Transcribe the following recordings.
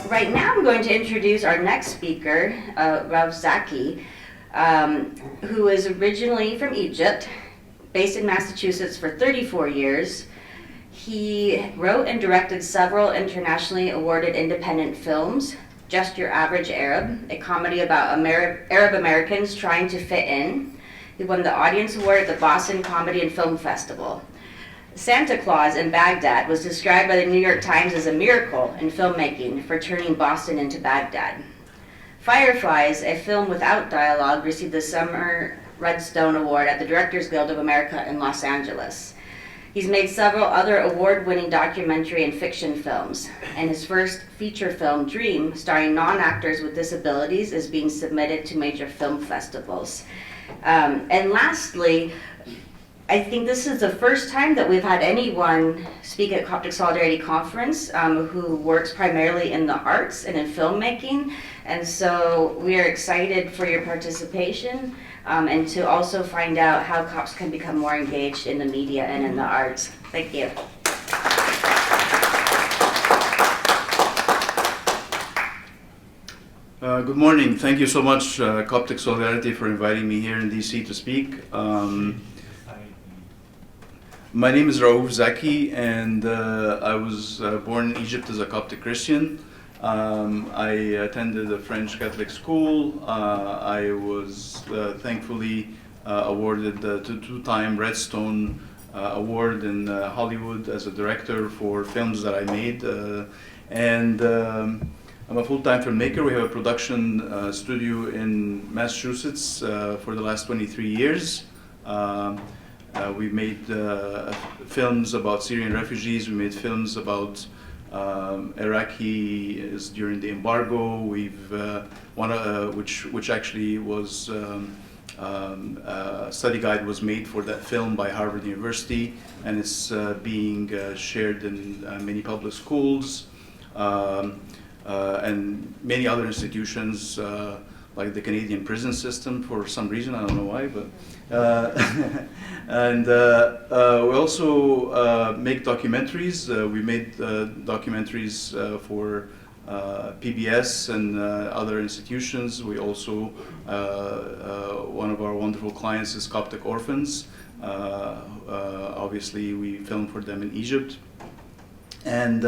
Right now I'm going to introduce our next speaker, Raouf Zaki, who is originally from Egypt, based in Massachusetts for 34 years. He wrote and directed several internationally awarded independent films. Just Your Average Arab, a comedy about Arab Americans trying to fit in. He won the Audience Award at the Boston Comedy and Film Festival. Santa Claus in Baghdad was described by the New York Times as a miracle in filmmaking for turning Boston into Baghdad. Fireflies, a film without dialogue, received the Summer Redstone Award at the Directors Guild of America in Los Angeles. He's made several other award-winning documentary and fiction films, and his first feature film, Dream, starring non-actors with disabilities, is being submitted to major film festivals. And lastly, I think this is the first time that we've had anyone speak at Coptic Solidarity Conference who works primarily in the arts and in filmmaking, and so we are excited for your participation. And to also find out how Copts can become more engaged in the media and in the arts. Thank you. Good morning. Thank you so much, Coptic Solidarity, for inviting me here in DC to speak. My name is Raouf Zaki, and I was born in Egypt as a Coptic Christian. I attended a French Catholic school. I was thankfully awarded the two-time Redstone Award in Hollywood as a director for films that I made. And I'm a full-time filmmaker. We have a production studio in Massachusetts for the last 23 years. We've made films about Syrian refugees. We made films about Iraqi is during the embargo. We've which actually was a study guide was made for that film by Harvard University, and it's being shared in many public schools and many other institutions like the Canadian prison system for some reason, I don't know why, but and we also make documentaries. We made documentaries for PBS and other institutions. We also, one of our wonderful clients is Coptic Orphans. Obviously, we film for them in Egypt. And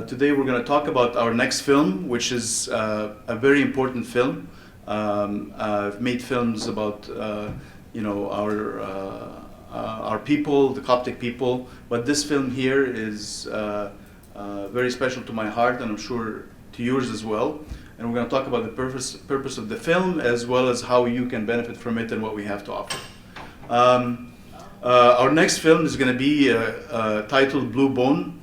today we're going to talk about our next film, which is a very important film. I've made films about our people, the Coptic people, but this film here is very special to my heart, and I'm sure to yours as well. And we're going to talk about the purpose of the film, as well as how you can benefit from it and what we have to offer. Our next film is going to be titled Blue Bone.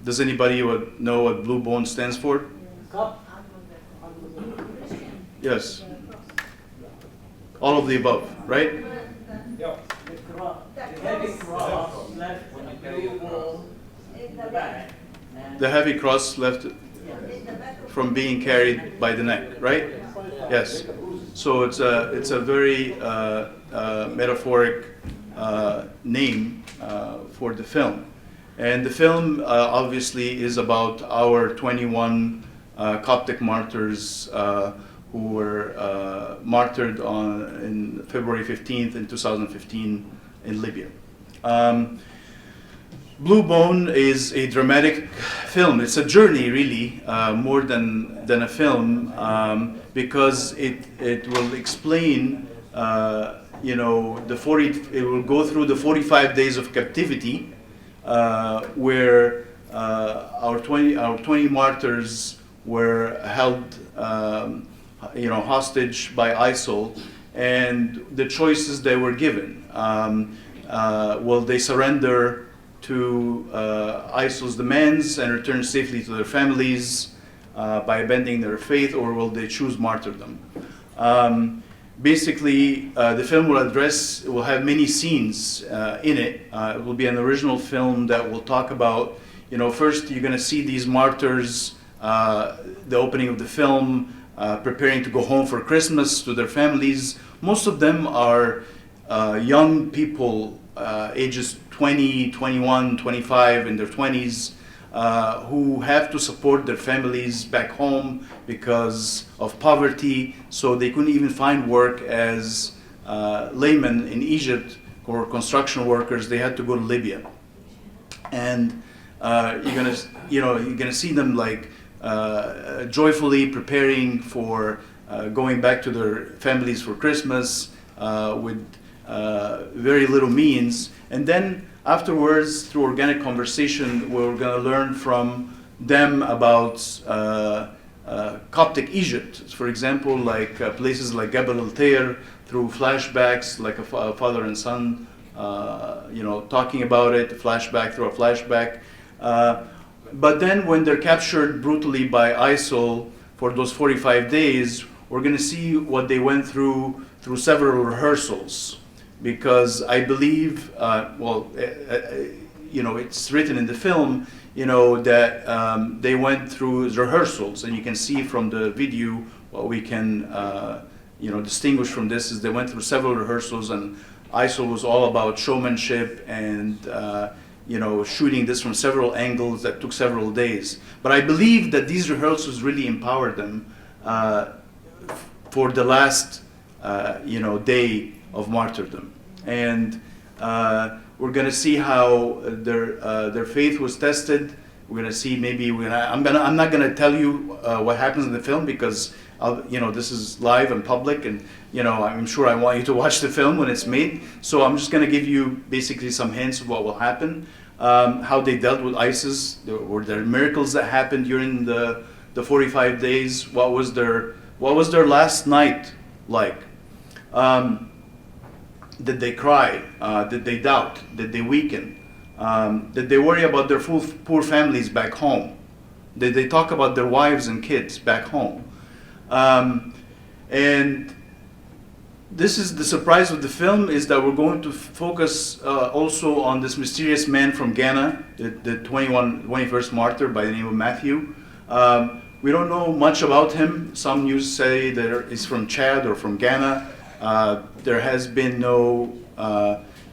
Does anybody know what Blue Bone stands for? Yes. All of the above, right? Yeah. The heavy cross left when you carry a cross in the back. The heavy cross left from being carried by the neck, right? Yes. So it's a very metaphoric name for the film. And the film obviously is about our 21 Coptic martyrs who were martyred in February 15th in 2015 in Libya. Blue Bone is a dramatic film. It's a journey, really, more than a film, because it will explain, it will go through the 45 days of captivity, where our 20 martyrs were held, hostage by ISIL, and the choices they were given. Will they surrender to ISIL's demands and return safely to their families by abandoning their faith, or will they choose martyrdom? Basically, the film will have many scenes in it. It will be an original film that will talk about, first you're going to see these martyrs, the opening of the film, preparing to go home for Christmas to their families. Most of them are young people, ages 20, 21, 25, in their 20s, who have to support their families back home because of poverty, so they couldn't even find work as laymen in Egypt or construction workers. They had to go to Libya, and you're gonna see them like joyfully preparing for going back to their families for Christmas with very little means. And then afterwards, through organic conversation, we're going to learn from them about Coptic Egypt. For example, like places like Jebel el-Tair, through flashbacks, like a father and son, talking about it, flashback through a flashback. But then when they're captured brutally by ISIL for those 45 days, we're going to see what they went through several rehearsals. Because I believe, it's written in the film, that they went through rehearsals, and you can see from the video what we can, distinguish from this is they went through several rehearsals, and ISIL was all about showmanship and, shooting this from several angles that took several days. But I believe that these rehearsals really empowered them for the last, day of martyrdom. And we're going to see how their faith was tested. We're going to see I'm not going to tell you what happens in the film because this is live and public, and I'm sure I want you to watch the film when it's made. So I'm just going to give you basically some hints of what will happen, how they dealt with ISIS. Were there miracles that happened during the 45 days? What was their last night like? Did they cry? Did they doubt? Did they weaken? Did they worry about their poor families back home? Did they talk about their wives and kids back home? And this is the surprise of the film, is that we're going to focus also on this mysterious man from Ghana, the 21st martyr by the name of Matthew. We don't know much about him. Some news say that he's from Chad or from Ghana. There has been no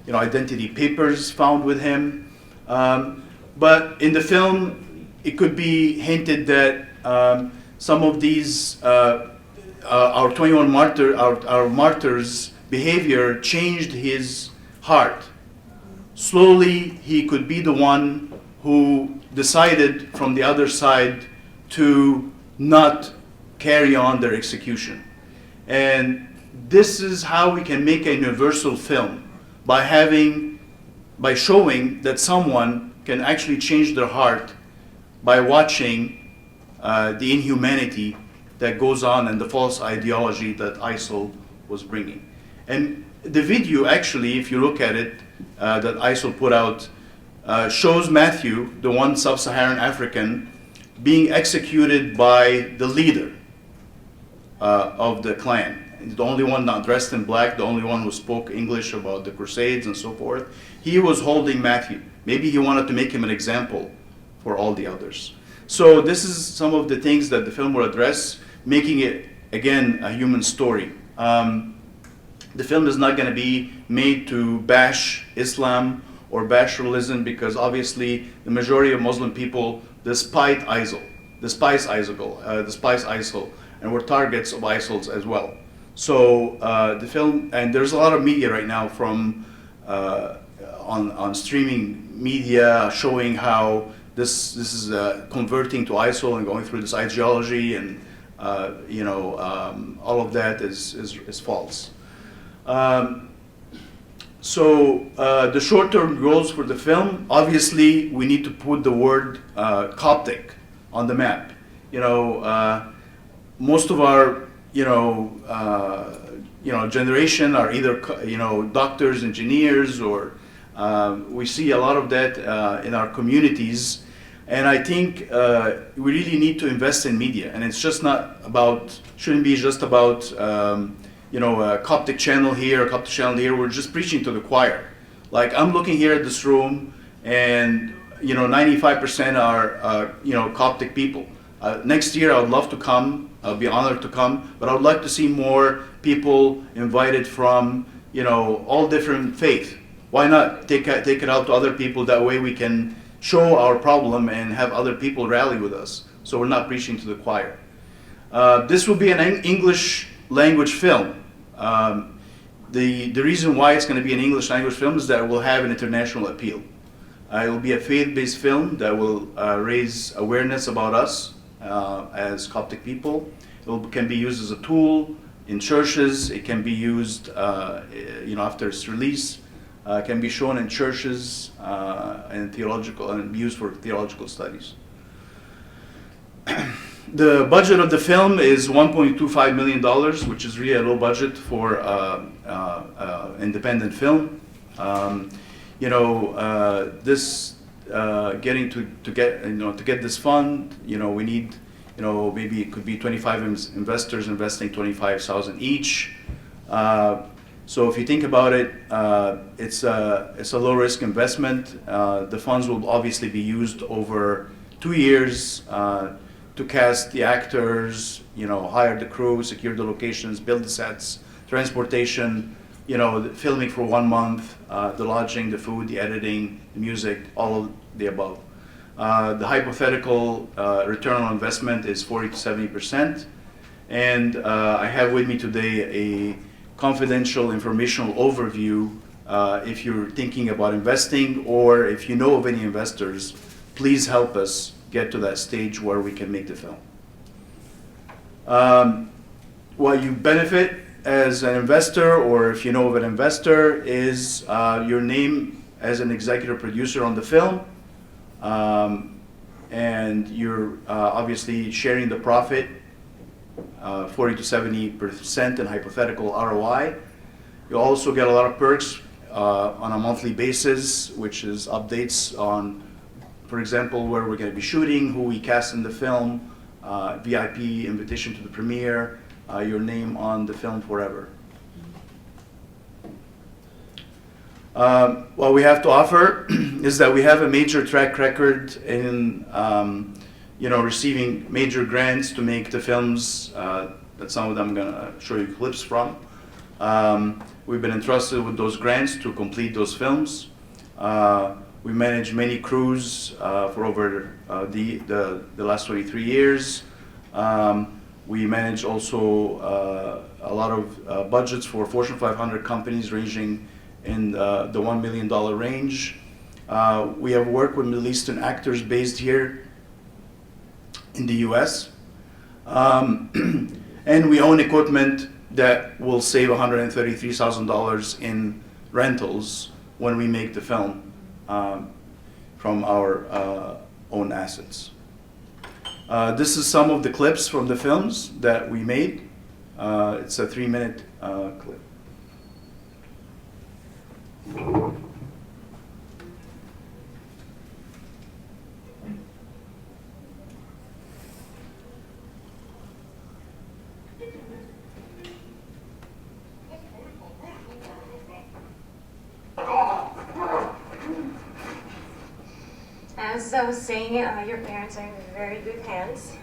identity papers found with him. But in the film, it could be hinted that some of these, our 21 our martyrs' behavior changed his heart. Slowly, he could be the one who decided from the other side to not carry on their execution. And this is how we can make a universal film, by showing that someone can actually change their heart by watching the inhumanity that goes on and the false ideology that ISIL was bringing. And the video, actually, if you look at it, that ISIL put out, shows Matthew, the one sub-Saharan African, being executed by the leader of the clan. The only one not dressed in black, the only one who spoke English about the Crusades and so forth. He was holding Matthew. Maybe he wanted to make him an example for all the others. So this is some of the things that the film will address, making it, again, a human story. The film is not going to be made to bash Islam or bash religion, because obviously the majority of Muslim people despise ISIL, and were targets of ISIL as well. So the film, and there's a lot of media right now from on streaming media showing how this is converting to ISIL and going through this ideology, and all of that is false. So the short-term goals for the film, obviously, we need to put the word Coptic on the map. Most of our generation are either doctors, engineers, or we see a lot of that in our communities. And I think we really need to invest in media, and it's just not about, shouldn't be just about a Coptic channel here, a Coptic channel here. We're just preaching to the choir. Like, I'm looking here at this room, and 95% are Coptic people. Next year, I would love to come. I'll be honored to come, but I would like to see more people invited from all different faith. why not take it out to other people? That way we can show our problem and have other people rally with us. So we're not preaching to the choir. This will be an English language film. The reason why it's going to be an English language film is that it will have an international appeal. It will be a faith-based film that will raise awareness about us as Coptic people. It can be used as a tool in churches. It can be used, after its release. It can be shown in churches and used for theological studies. The budget of the film is $1.25 million, which is really a low budget for independent film. To get this fund, we need, maybe it could be 25 investors investing 25,000 each. So if you think about it, it's a low risk investment. The funds will obviously be used over 2 years to cast the actors, hire the crew, secure the locations, build the sets, transportation, the filming for 1 month, the lodging, the food, the editing, the music, all of the above. The hypothetical return on investment is 40 to 70%. And I have with me today a confidential informational overview. If you're thinking about investing, or if you know of any investors, please help us get to that stage where we can make the film. What you benefit as an investor, or if you know of an investor, is your name as an executive producer on the film, and you're obviously sharing the profit, 40 to 70% in hypothetical ROI. You also get a lot of perks on a monthly basis, which is updates on, for example, where we're going to be shooting, who we cast in the film, VIP invitation to the premiere, your name on the film forever. What we have to offer is that we have a major track record in receiving major grants to make the films that some of them I'm going to show you clips from. We've been entrusted with those grants to complete those films. We manage many crews for over the last 23 years. We manage also a lot of budgets for Fortune 500 companies ranging in the $1 million range. We have worked with Middle Eastern actors based here in the US. And we own equipment that will save $133,000 in rentals when we make the film from our own assets. This is some of the clips from the films that we made. It's a 3-minute clip. As I was saying, your parents are in very good hands.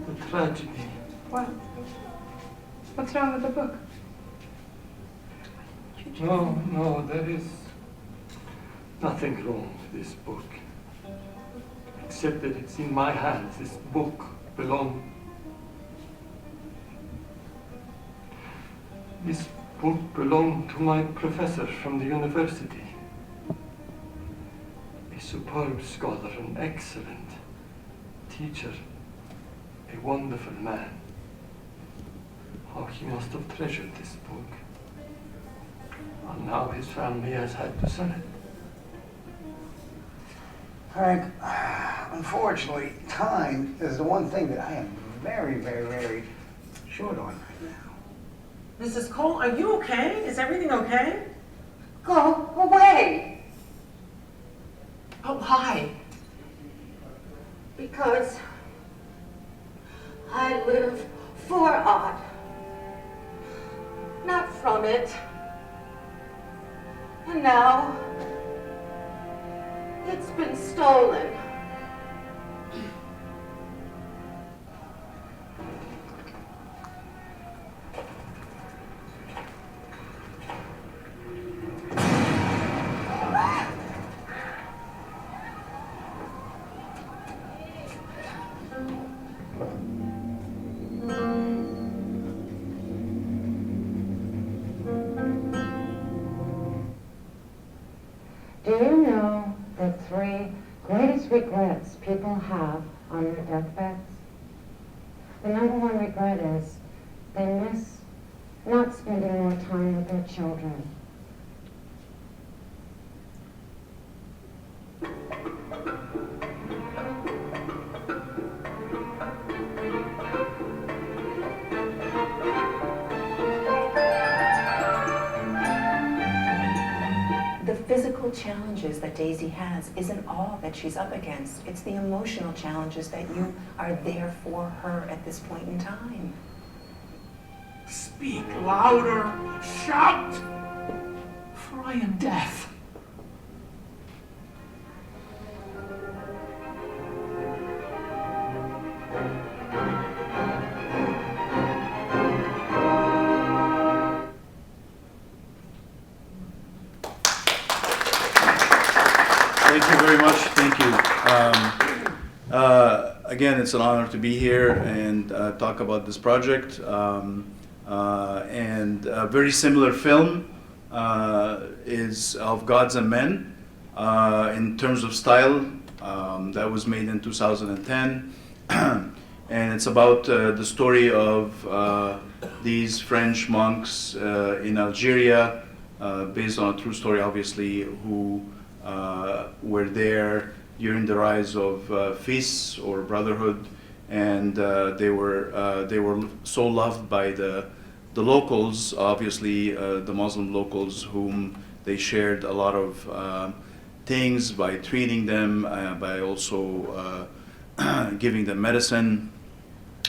The tragedy. What? What's wrong with the book? No, there is nothing wrong with this book. Except that it's in my hands. This book belongs. This book belonged to my professor from the university. A superb scholar, an excellent teacher, a wonderful man. How he must have treasured this book. And now his family has had to sell it. Frank, unfortunately, time is the one thing that I am very, very, very short on right now. Mrs. Cole, are you okay? Is everything okay? Go away! But why? Because I live for art, not from it. And now it's been stolen. have on their deathbeds. The number one regret is they miss not spending more time with their children. The physical challenges that Daisy has isn't all that she's up against. It's the emotional challenges that you are there for her at this point in time. Speak louder! Shout! For I am deaf. Thank you very much. Thank you. Again, it's an honor to be here and talk about this project. And a very similar film is Of Gods and Men in terms of style. That was made in 2010. And it's about the story of these French monks in Algeria, based on a true story, obviously, who were there during the rise of FIS or Brotherhood, and they were so loved by the locals, obviously the Muslim locals, whom they shared a lot of things by treating them, by also giving them medicine,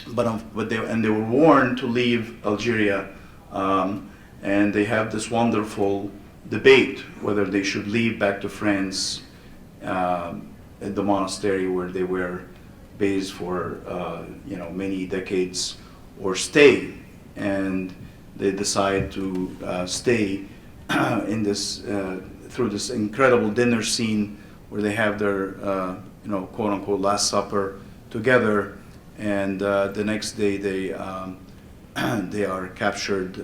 but they were warned to leave Algeria, and they have this wonderful debate whether they should leave back to France, at the monastery where they were based for many decades, or stay. And they decide to stay in this through this incredible dinner scene where they have their quote unquote Last Supper together, and the next day they are captured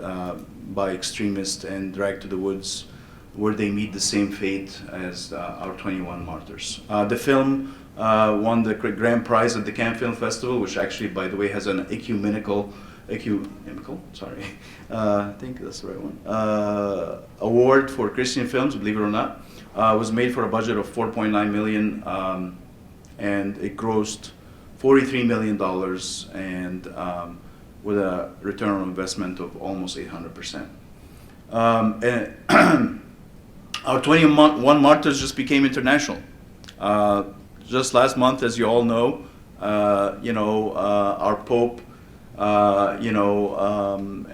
by extremists and dragged to the woods, where they meet the same fate as our 21 martyrs. The film won the grand prize at the Cannes Film Festival, which actually, by the way, has an ecumenical, sorry, I think that's the right one, award for Christian films, believe it or not. Was made for a budget of $4.9 million, and it grossed $43 million, and with a return on investment of almost 800%. Our 21 martyrs just became international. Just last month, as you all know, our Pope,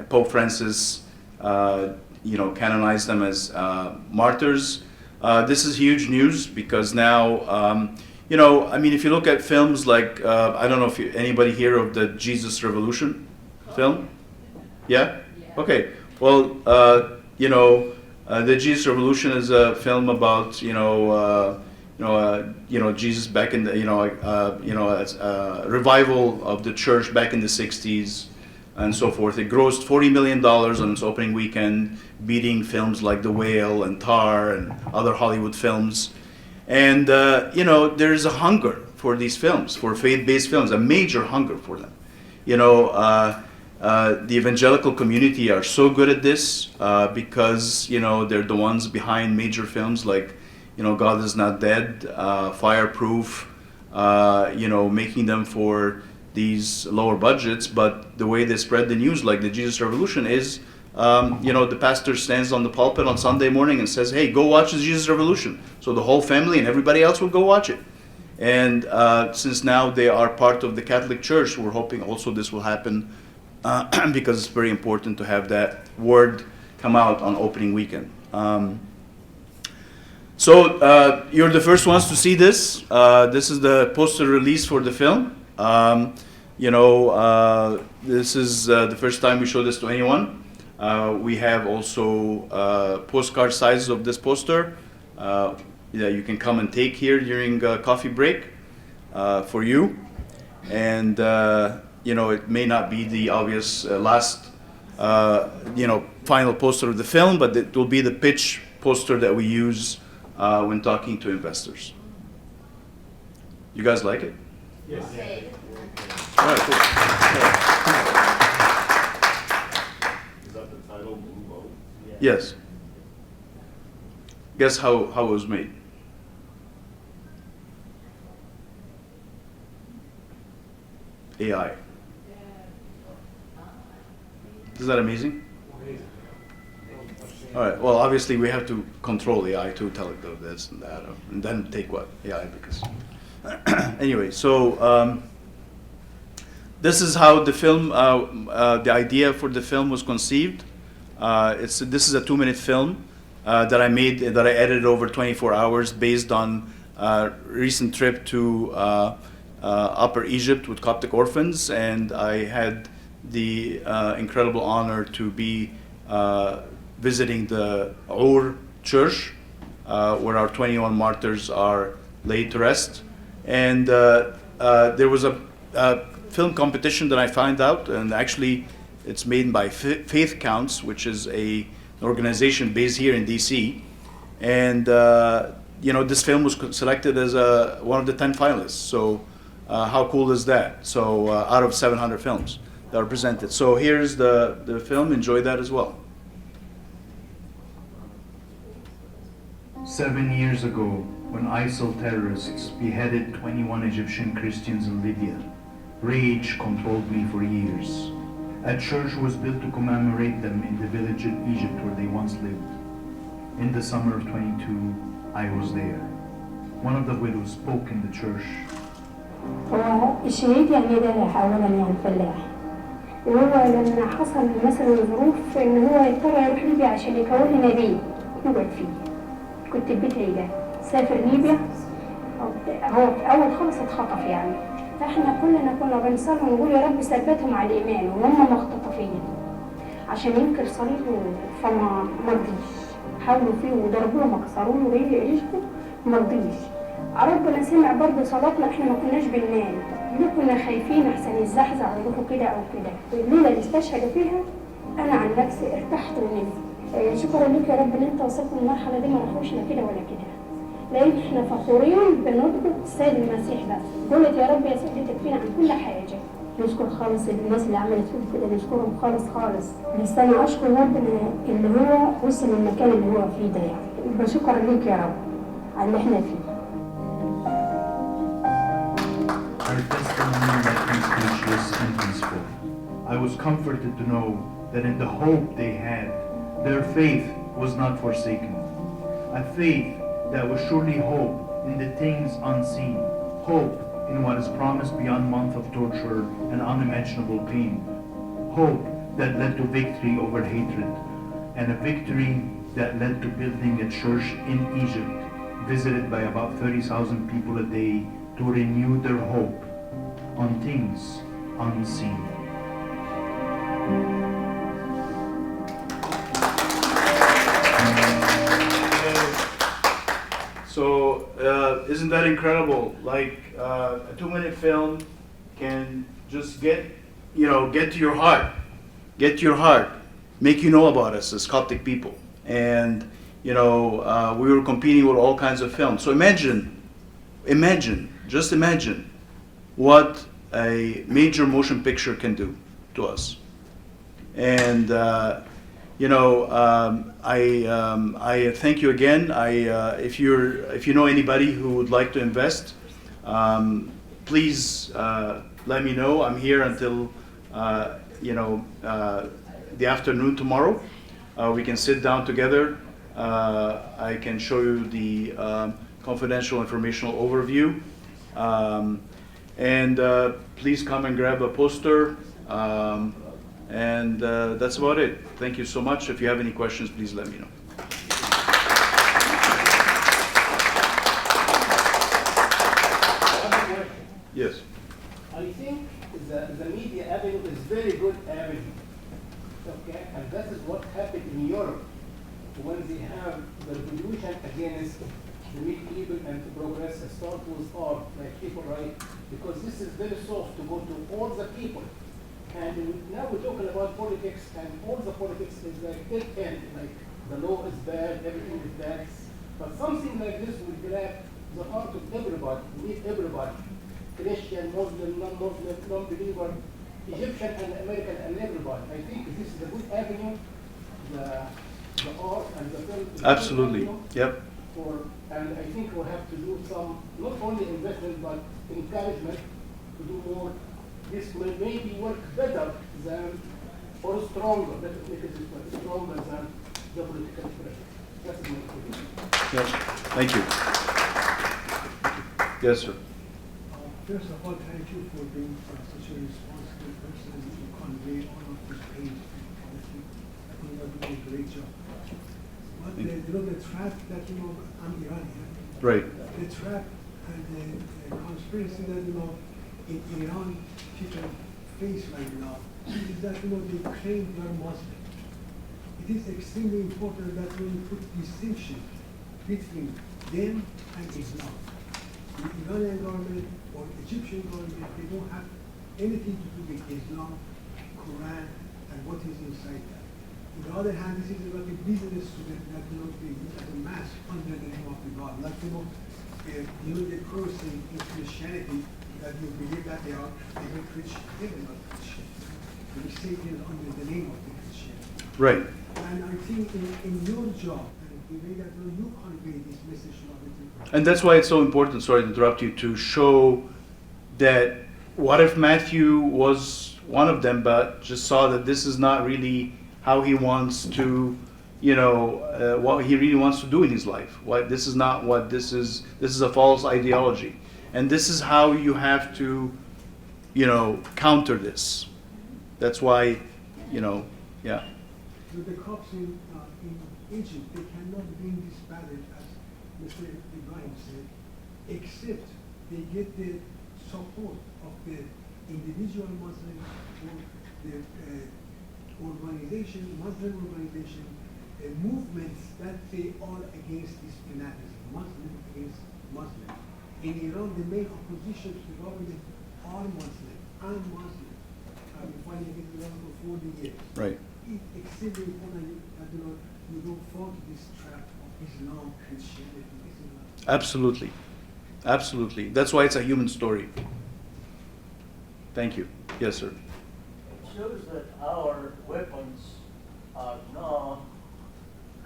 Pope Francis, canonized them as martyrs. This is huge news because now, if you look at films like, I don't know if anybody hear of the Jesus Revolution film? Yeah? Okay. Well, the Jesus Revolution is a film about Jesus back in the revival of the church back in the 60s and so forth. It grossed $40 million on its opening weekend, beating films like The Whale and Tar and other Hollywood films. And there is a hunger for these films, for faith-based films, a major hunger for them. The evangelical community are so good at this because they're the ones behind major films like God Is Not Dead, Fireproof, making them for these lower budgets. But the way they spread the news, like the Jesus Revolution, is the pastor stands on the pulpit on Sunday morning and says, "Hey, go watch the Jesus Revolution." So the whole family and everybody else will go watch it. And since now they are part of the Catholic Church, we're hoping also this will happen. Because it's very important to have that word come out on opening weekend. So you're the first ones to see this. This is the poster release for the film. This is the first time we show this to anyone. We have also postcard sizes of this poster that you can come and take here during coffee break for you. And it may not be the obvious last, final poster of the film, but it will be the pitch poster that we use when talking to investors. You guys like it? Yes. All right, cool. Is that the title, Move Out? Yes. Guess how it was made? AI. Isn't that amazing? All right. Well, obviously we have to control AI to tell it this and that, and then take what AI because. Anyway, so this is how the film, the idea for the film was conceived. This is a 2-minute film that I made, that I edited over 24 hours based on a recent trip to Upper Egypt with Coptic orphans, and I had the incredible honor to be visiting the Raouf church, where our 21 martyrs are laid to rest. And there was a film competition that I found out, and actually it's made by Faith Counts, which is an organization based here in DC. And this film was selected as one of the 10 finalists. So how cool is that? So out of 700 films that are presented. So here's the film. Enjoy that as well. 7 years ago, when ISIL terrorists beheaded 21 Egyptian Christians in Libya, rage controlled me for years. A church was built to commemorate them in the village in Egypt where they once lived. In the summer of 22, I was there. One of the widows spoke in the church. الشهيد يعني ده أولا يعني فلاح، وهو لما حصل مثلا ظروف إن هو يضطر يروح ليبيا عشان يكون لنا بيت يقعد فيه. كنت البيت ده سافر ليبيا، هو في أول خالص اتخطف يعني، فإحنا كنا بنصلي ونقول يا رب ثبتهم على الإيمان وهم مختطفين عشان ينكر صليبه، فما مرضيش، حاولوا فيه وضربوه وكسروا له رجله مرضيش. ربنا سمع برضه صلاتنا، احنا ما كناش بننام، ليه كنا خايفين احسن يزحزح ويروحوا كده او كده. الليله اللي استشهدوا فيها انا عن نفسي ارتحت ونمت. شكرا لك يا رب ان انت وصلت للمرحله دي، ما راحوش لا كده ولا كده، لان احنا فخورين بنطلب السيد المسيح بس. قلت يا رب يا سيدي تكفينا عن كل حاجه. نشكر خالص الناس اللي عملت فيه كده، نشكرهم خالص خالص. بس انا اشكر ربنا اللي هو وصل للمكان اللي هو فيه ده، يعني بشكر ليك يا رب على اللي احنا فيه. Our testimony left me speechless and peaceful. I was comforted to know that in the hope they had, their faith was not forsaken. A faith that was surely hope in the things unseen, hope in what is promised beyond months of torture and unimaginable pain, hope that led to victory over hatred, and a victory that led to building a church in Egypt, visited by about 30,000 people a day, to renew their hope on things unseen. So isn't that incredible? Like a 2-minute film can just get to your heart, make you know about us as Coptic people. And we were competing with all kinds of films. So just imagine what a major motion picture can do to us. And I thank you again. If you know anybody who would like to invest, please let me know. I'm here until the afternoon tomorrow. We can sit down together. I can show you the confidential informational overview. And please come and grab a poster. And that's about it. Thank you so much. If you have any questions, please let me know. Yes. I think the media avenue is very good avenue. Okay, and that is what happened in Europe when they have the revolution against the weak people and to progress start with art, like people write, because this is very soft to go to all the people. And now we're talking about politics, and all the politics is like dead end, like the law is bad, everything is bad. But something like this will grab the heart of everybody, lead everybody. Christian, Muslim, non-Muslim, non-believer, Egyptian and American and everybody. I think this is a good avenue, the art and the film. is a good Absolutely. avenue Yep. And I think we'll have to do some, not only investment, but encouragement to do more. This will maybe work better than, or stronger, better make it stronger than the political pressure. That's my opinion. Yep. Thank you. Yes, sir. First of all, thank you for being such a responsible person to convey all of this pain and policy. I think you're doing a great job. But the trap that, I'm Iranian. Right. The trap and the conspiracy that, in Iran people face right now is that, they claim they are Muslim. It is extremely important that when you put distinction between them and Islam. The Iranian government or Egyptian government, they don't have anything to do with Islam, Quran, and what is inside that. On the other hand, this is like a business student that they use as a mask under the name of the God. Like the person in Christianity that you believe that they are Christian, they are not Christian. They say it is under the name of the Christian. Right. And I think in your job, and the way that you convey this message to other people. And that's why it's so important, sorry to interrupt you, to show that what if Matthew was one of them, but just saw that this is not really how he wants to, what he really wants to do in his life. This is not what this is. This is a false ideology. And this is how you have to, counter this. That's why, yeah. So the Copts in Egypt, they cannot win this battle, as Mr. Ibrahim said, except they get the support of the individual Muslim or the Muslim organization, movements that they are against this fanatism, Muslim against Muslim. In Iran, the main opposition to the government are Muslim. I'm Muslim. I've been fighting against Iran for 40 years. Right. It's extremely important that you don't fall to this trap of Islam, Christianity. Absolutely. Absolutely. That's why it's a human story. Thank you. Yes, sir. It shows that our weapons are not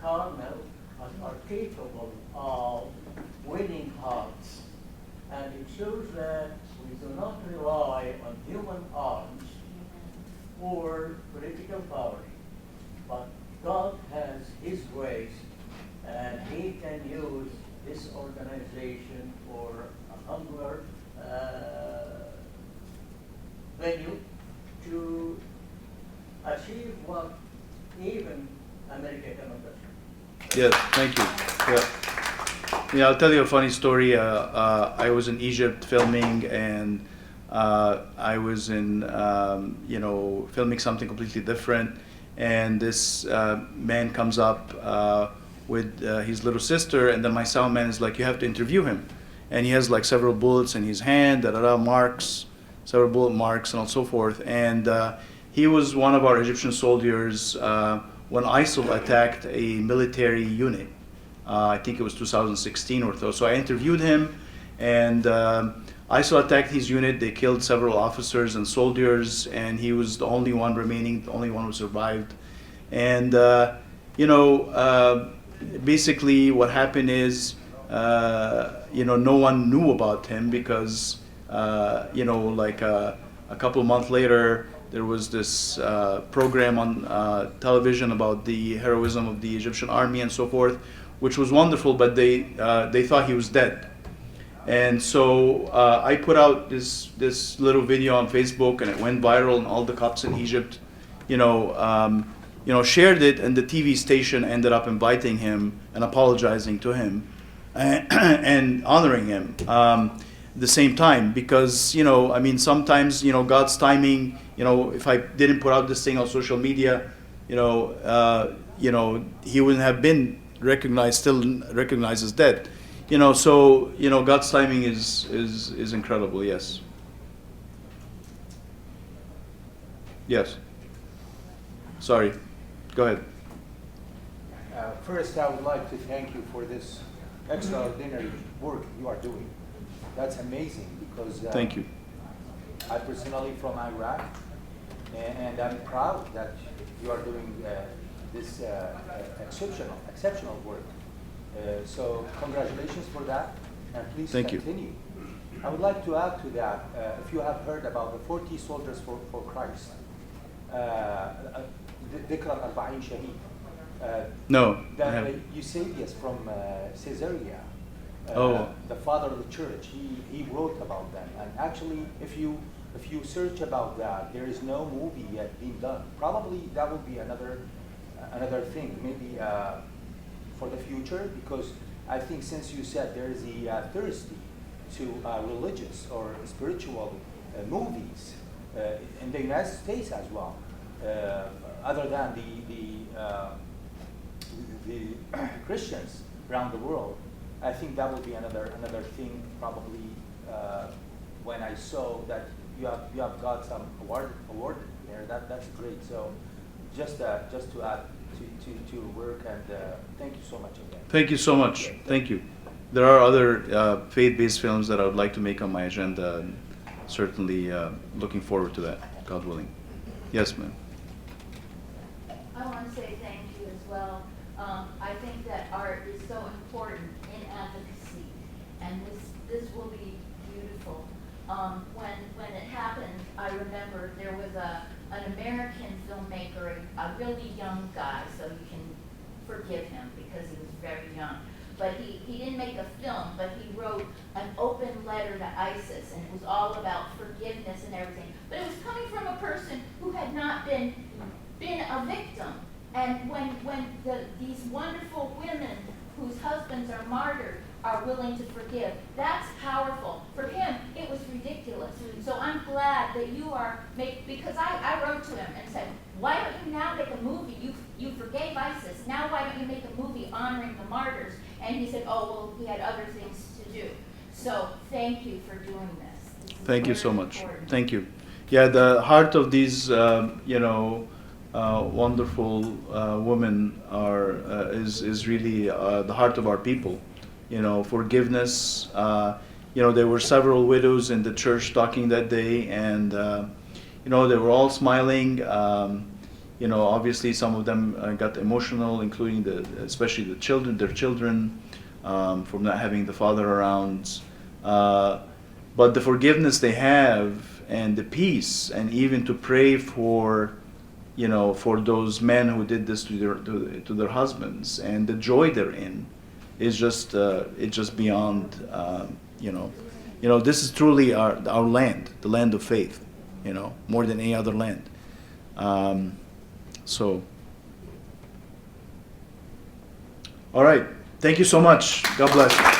carnal, but are capable of winning hearts. And it shows that we do not rely on human arms for political power, but God has His ways, and He can use this organization for a humbler venue to achieve what even America cannot achieve. Yes, thank you. Yeah, I'll tell you a funny story. I was in Egypt filming, and I was in, filming something completely different. And this man comes up with his little sister, and then my sound man is like, "You have to interview him." And he has like several bullets in his hand, marks, several bullet marks, and so forth. And he was one of our Egyptian soldiers when ISIL attacked a military unit. I think it was 2016 or so. So I interviewed him, and ISIL attacked his unit. They killed several officers and soldiers, and he was the only one remaining, the only one who survived. And basically what happened is, no one knew about him because, a couple of months later, there was this program on television about the heroism of the Egyptian army and so forth, which was wonderful, but they thought he was dead. And so I put out this little video on Facebook, and it went viral, and all the Copts in Egypt, shared it, and the TV station ended up inviting him and apologizing to him and honoring him at the same time, because sometimes God's timing. If I didn't put out this thing on social media, he wouldn't have been still recognized as dead. So God's timing is incredible. Yes. Yes. Sorry. Go ahead. First, I would like to thank you for this extraordinary work you are doing. That's amazing because Thank you. I personally from Iraq, and I'm proud that you are doing this exceptional work. So congratulations for that, and please continue. I would like to add to that, if you have heard about the 40 soldiers for Christ, ذكرى ال40 شهيد. No. Eusebius from Caesarea, Oh. the father of the church, he wrote about them. And actually, if you search about that, there is no movie yet being done. Probably that will be another thing, maybe for the future, because I think since you said there is a thirsty to religious or spiritual movies in the United States as well, other than the Christians around the world. I think that will be another thing probably when I saw that you have got some award there. That's great. So just to add to work, and thank you so much again. Thank you so much. Thank you. There are other faith-based films that I would like to make on my agenda, and certainly looking forward to that, God willing. Yes, ma'am. I want to say thank you as well. I think that art is so important in advocacy, and this will be beautiful. When it happened, I remember there was an American filmmaker, a really young guy, so you can forgive him because he was very young. But he didn't make a film, but he wrote an open letter to ISIS, and it was all about forgiveness and everything. But it was coming from a person who had not been a victim. And when these wonderful women whose husbands are martyred are willing to forgive, that's powerful. For him, it was ridiculous. So I'm glad that you are because I wrote to him and said, why don't you now make a movie? You forgave ISIS. Now why don't you make a movie honoring the martyrs? And he said, oh, well, he had other things to do. So thank you for doing this. Thank you so much. Thank you. Yeah, the heart of these, wonderful women is really the heart of our people. Forgiveness. There were several widows in the church talking that day, and they were all smiling. Obviously some of them got emotional, including especially their children, from not having the father around. But the forgiveness they have, and the peace, and even to pray for those men who did this to their husbands, and the joy they're in, is just beyond. This is truly our land, the land of faith. More than any other land. All right. Thank you so much. God bless.